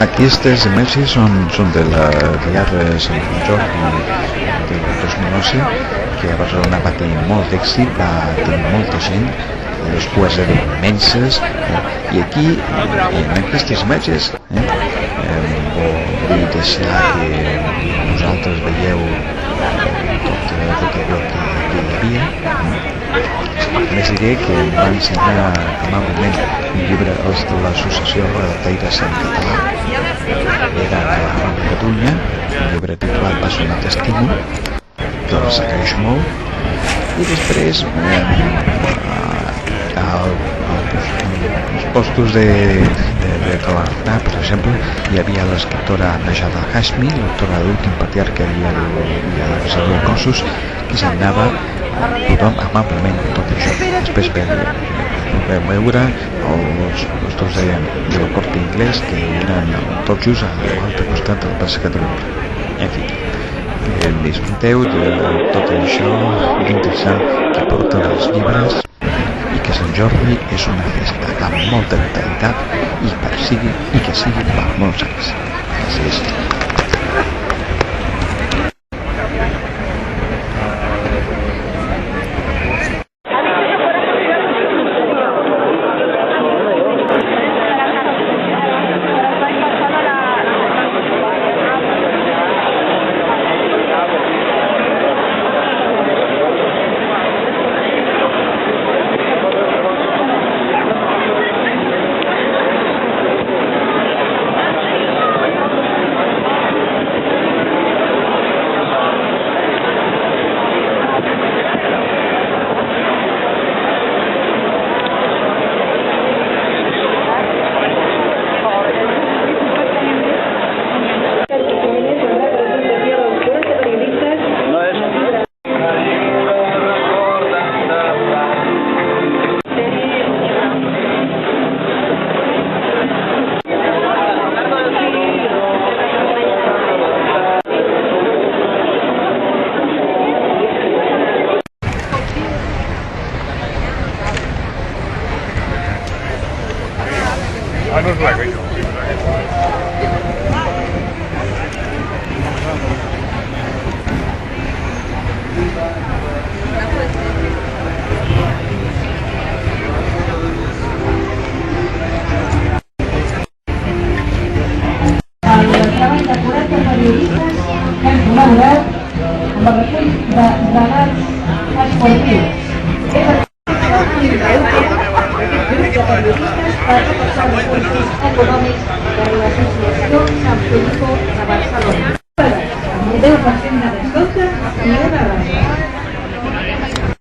Aquestes imatges són de la Diar de Sant Jordi del 2011, que a Barcelona va tenir molt d'èxit, va tenir molta gent, les cues eren immenses, i aquí, en aquestes imatges, vull deixar que vosaltres veieu tot allò que hi havia. Més diré que em va ensenyar amablement un llibre de l'associació Redactaires en Català, era de Catalunya, un llibre titulat Va sonar T'estimo, que el segueixo molt, i després als postos de Calafrà, per exemple, hi havia l'escriptora Najat al-Hashmi, l'autora de l'últim patriarca i el reserva de cossos, que s'anava tothom amablement tot això. Després vam veure els dos de la Corte Inglés, que eren tot just a l'altre costat del Pas Catalunya. En fi, disfruteu de tot això interessant que porten els llibres, i que Sant Jordi és una festa amb molta vitalitat i que sigui per molts anys. Gràcies. No es la coño. Treball de 40 periodistes que han col·laborat amb el recull de relats esportius. És el grup de periodistes per repassar l'esportiu.